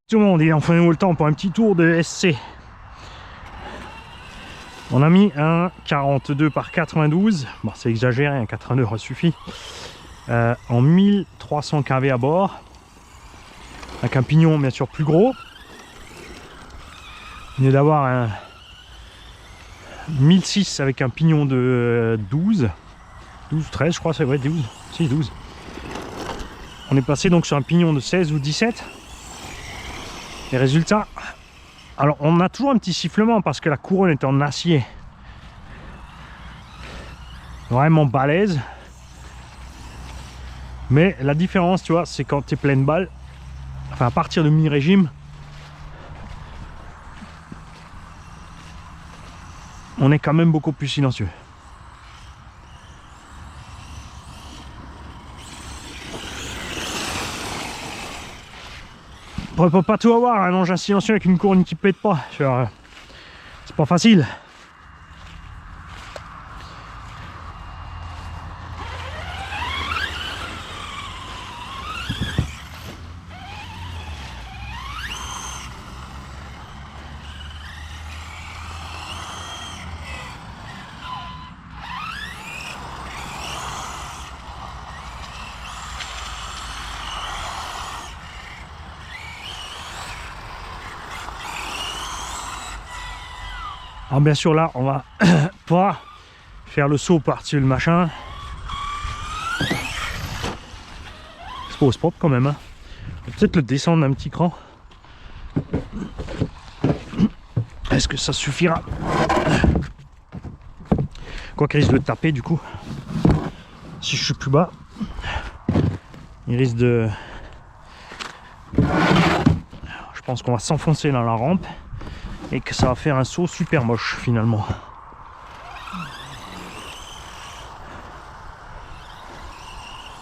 Tout le monde est enfin le temps pour un petit tour de SC. On a mis un 42 par 92, bon c'est exagéré, un 82 ça suffit, en 1300 kV à bord, avec un pignon bien sûr plus gros. On vient d'avoir un 1006 avec un pignon de 12, 13 je crois, c'est vrai, 12, si 12. On est passé donc sur un pignon de 16 ou 17. Les résultats, alors on a toujours un petit sifflement parce que la couronne est en acier. Vraiment balèze. Mais la différence, tu vois, c'est quand tu es pleine balle, enfin à partir de mi-régime, on est quand même beaucoup plus silencieux. On peut pas tout avoir, un engin silencieux avec une couronne qui pète pas. C'est pas facile. Alors bien sûr là on va pas faire le saut par-dessus le machin. C'est pas propre quand même, hein. Peut-être le descendre un petit cran. Est-ce que ça suffira? Quoi qu'il risque de taper du coup. Si je suis plus bas, il risque de... Je pense qu'on va s'enfoncer dans la rampe et que ça va faire un saut super moche finalement.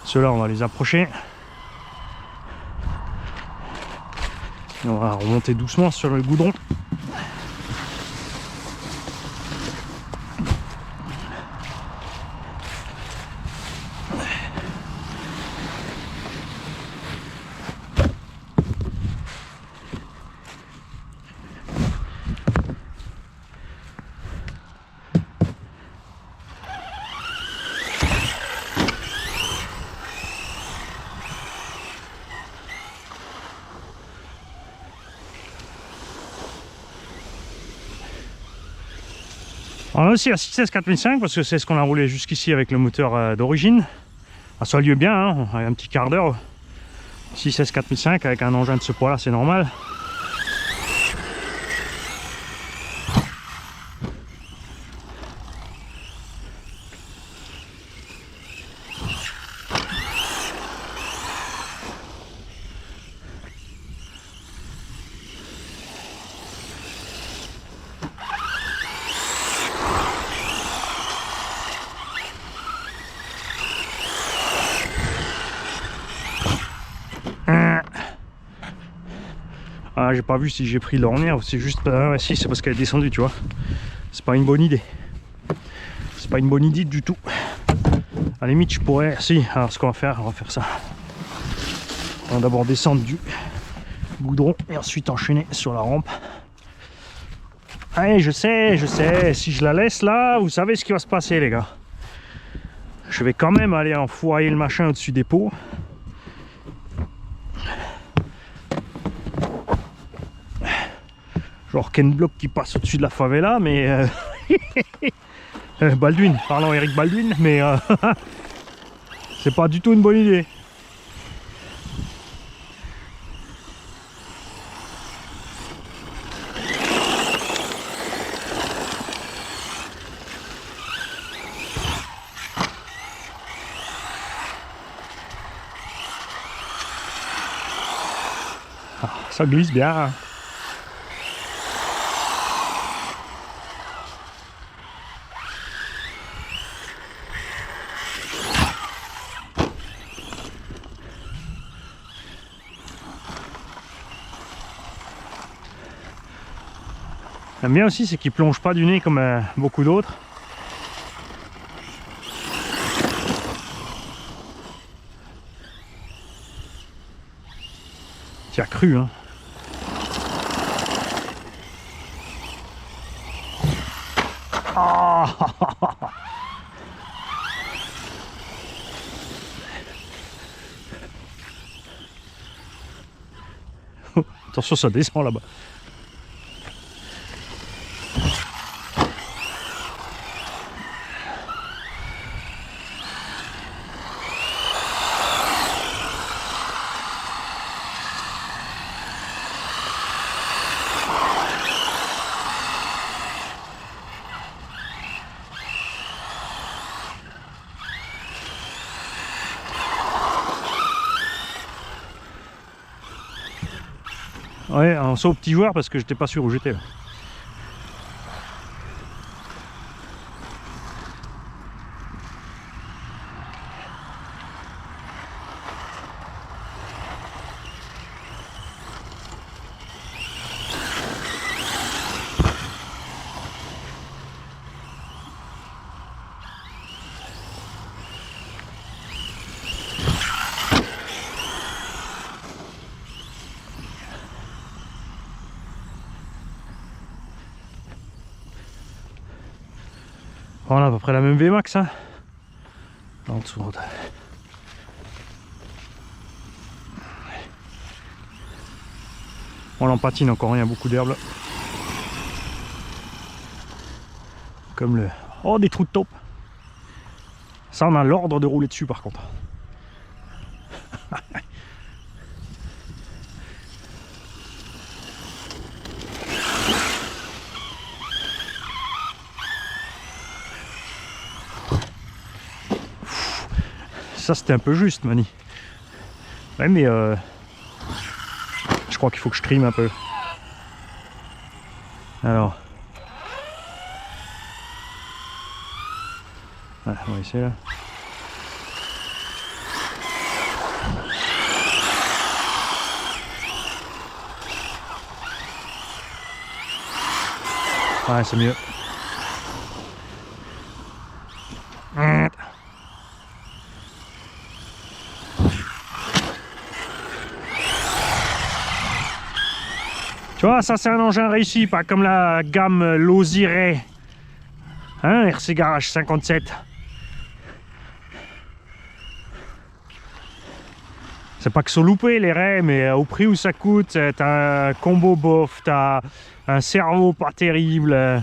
Ceux-là on va les approcher. Et on va remonter doucement sur le goudron. On a aussi la 6S 4005 parce que c'est ce qu'on a roulé jusqu'ici avec le moteur d'origine. Ça lieu bien, hein, un petit quart d'heure. 6S 4005 avec un engin de ce poids là, c'est normal. Ah, j'ai pas vu si j'ai pris l'ornière ou c'est juste... ouais, si, c'est parce qu'elle est descendue, tu vois. C'est pas une bonne idée. C'est pas une bonne idée du tout. À la limite, je pourrais... Si, alors ce qu'on va faire ça. On va d'abord descendre du goudron et ensuite enchaîner sur la rampe. Allez, je sais. Si je la laisse là, vous savez ce qui va se passer, les gars. Je vais quand même aller enfoyer le machin au-dessus des pots. Genre Ken Block qui passe au-dessus de la favela, mais Baldwin, parlons Eric Baldwin, mais c'est pas du tout une bonne idée. Ah, ça glisse bien. J'aime bien aussi, c'est qu'il plonge pas du nez comme beaucoup d'autres. Tu as cru, hein. Attention, ça descend là-bas. Ouais, un saut au petit joueur parce que j'étais pas sûr où j'étais. On a à peu près la même VMAX, hein. En dessous. On en patine encore rien, beaucoup d'herbe là. Comme le... Oh, des trous de taupe. Ça, on a l'ordre de rouler dessus par contre. Ça, c'était un peu juste, Mani. Ouais, mais je crois qu'il faut que je trime un peu. Alors. Ouais, on va essayer là. Ouais, c'est mieux. Tu vois, ça c'est un engin réussi, pas comme la gamme Losi-Ray. Hein, RC Garage 57. C'est pas que sont loupés les Ray, mais au prix où ça coûte, t'as un combo bof, t'as un cerveau pas terrible,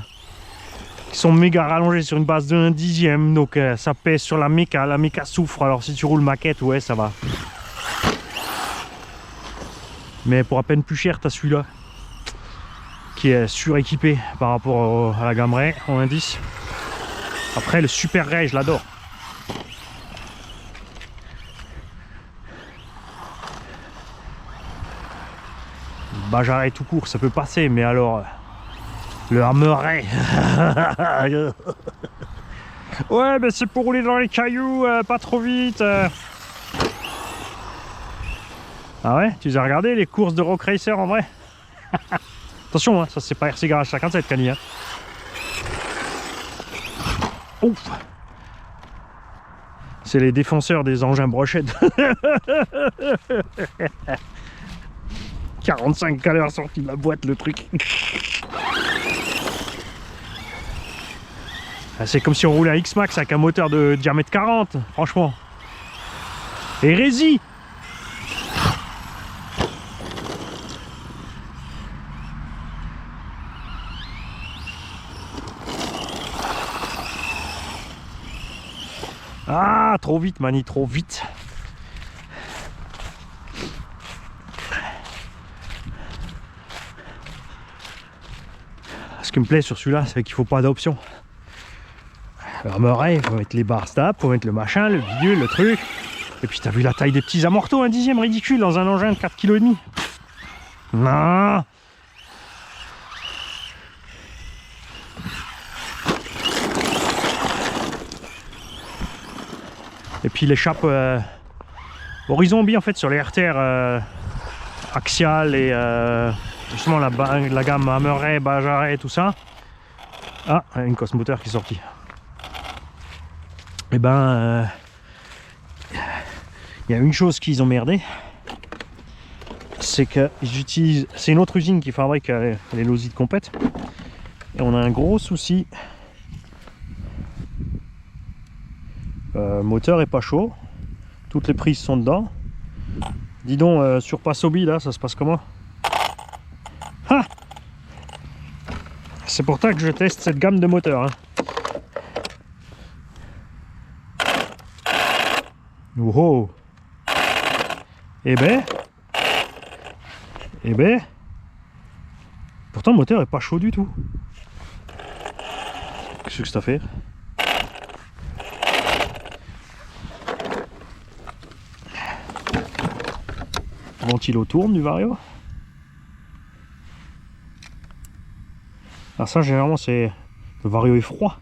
qui sont méga rallongés sur une base de 1/10, donc ça pèse sur la méca souffre, alors si tu roules maquette, ouais ça va. Mais pour à peine plus cher, t'as celui-là, qui est suréquipé par rapport à la gamme Ray en indice. Après le Super Ray, je l'adore. Bajaret tout court, ça peut passer, mais alors le Hammer Ray. Ouais, mais c'est pour rouler dans les cailloux, pas trop vite. Ah ouais, tu les as regardé les courses de Rock Racer en vrai? Attention, hein, ça c'est pas RC Garage 57, Cani. Hein. Ouf. C'est les défenseurs des engins brochettes. 45 à l'heure sorti de la boîte le truc. C'est comme si on roulait un X-Max avec un moteur de diamètre 40, franchement. Hérésie. Ah, trop vite, Mani, trop vite. Ce qui me plaît sur celui-là, c'est qu'il ne faut pas d'option. Alors, il faut mettre les barres stap, il faut mettre le machin, le bidule, le truc. Et puis, t'as vu la taille des petits amortos, 1/10 ridicule dans un engin de 4,5 kg. Non. Et puis l'échappe horizon en fait sur les RTR axial et justement la gamme Hammer Ray, Bajaret, tout ça. Ah, une cosse moteur qui est sortie. Et ben il y a une chose qu'ils ont merdé, c'est que j'utilise, c'est une autre usine qui fabrique les Losi de compète, et on a un gros souci Moteur est pas chaud. Toutes les prises sont dedans. Dis donc, sur Passobi là, ça se passe comment? Ah, c'est pour ça que je teste cette gamme de moteurs. Hein. Oh. Eh ben. Pourtant le moteur est pas chaud du tout. Qu'est-ce que ça fait? Le ventilo tourne du Vario. Alors ça généralement c'est... Le Vario est froid.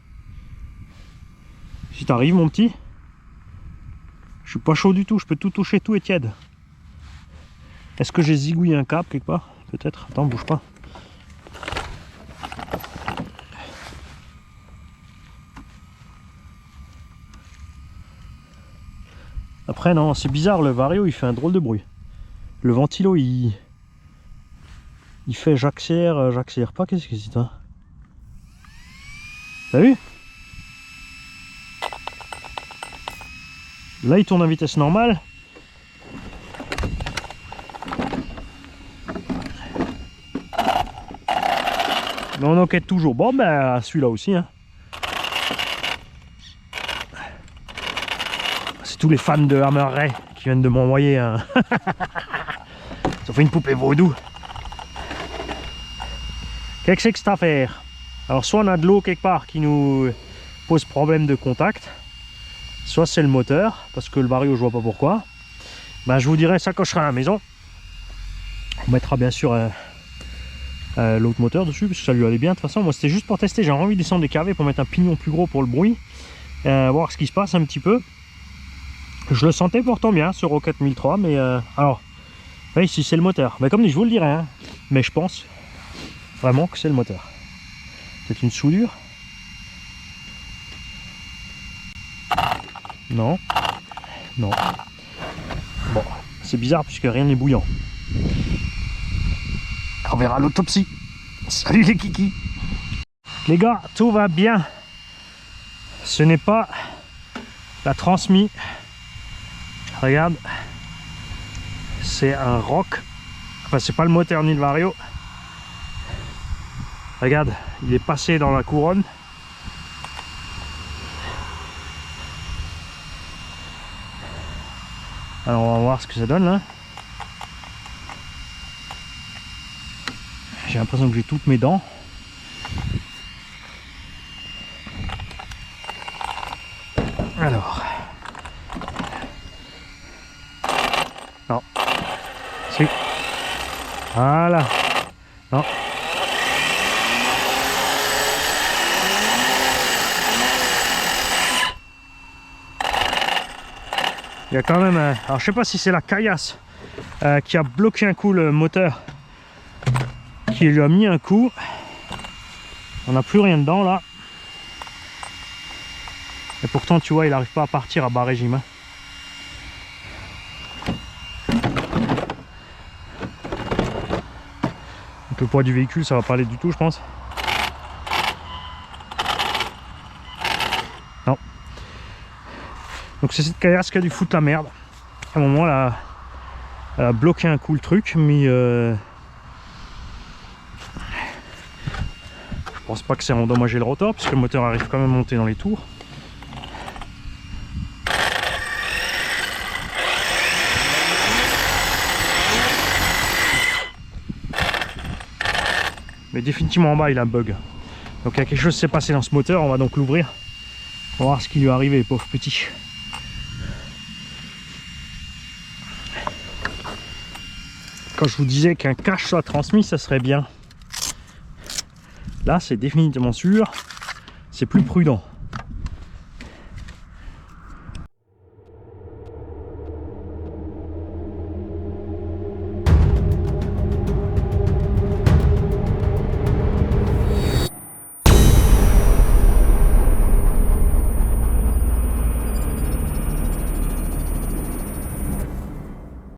Si t'arrives mon petit, je suis pas chaud du tout, je peux tout toucher, tout est tiède. Est-ce que j'ai zigouillé un câble quelque part? Peut-être. Attends, bouge pas. Après non, c'est bizarre, le Vario il fait un drôle de bruit. Le ventilo il fait j'accélère pas, qu'est-ce que c'est ça? T'as vu? Là il tourne à vitesse normale. Mais on enquête toujours. Bon ben celui-là aussi hein. C'est tous les fans de Hammer Ray qui viennent de m'envoyer un... Ça fait une poupée vaudou. Qu'est-ce que c'est que cette affaire? Alors soit on a de l'eau quelque part qui nous pose problème de contact, soit c'est le moteur, parce que le Vario je vois pas pourquoi. Ben, je vous dirai ça quand je serai à la maison. On mettra bien sûr l'autre moteur dessus, parce que ça lui allait bien de toute façon. Moi c'était juste pour tester, j'ai envie de descendre des KV pour mettre un pignon plus gros pour le bruit, voir ce qui se passe un petit peu. Je le sentais pourtant bien ce Rocket 1003, mais alors, oui, si c'est le moteur. Mais comme dit, je vous le dirai, hein, mais je pense vraiment que c'est le moteur. C'est une soudure? Non. Non. Bon, c'est bizarre puisque rien n'est bouillant. On verra l'autopsie. Salut les kikis. Les gars, tout va bien. Ce n'est pas la transmis. Regarde. C'est un rock. Enfin, c'est pas le moteur ni le Vario. Regarde, il est passé dans la couronne. Alors on va voir ce que ça donne là. J'ai l'impression que j'ai toutes mes dents. Alors. Non. Si. Voilà. Non. Il y a quand même un... Alors je sais pas si c'est la caillasse qui a bloqué un coup le moteur, qui lui a mis un coup. On n'a plus rien dedans là. Et pourtant tu vois il n'arrive pas à partir à bas régime. Hein. Donc le poids du véhicule ça va pas aller du tout je pense. Non. Donc c'est cette caillasse qui a dû foutre la merde. À un moment elle a bloqué un coup le truc, mais je pense pas que c'est endommagé le rotor puisque le moteur arrive quand même à monter dans les tours. Mais définitivement en bas il a un bug. Donc il y a quelque chose qui s'est passé dans ce moteur, on va donc l'ouvrir. On va voir ce qui lui est arrivé, pauvre petit. Quand je vous disais qu'un cache soit transmis, ça serait bien. Là, c'est définitivement sûr, c'est plus prudent.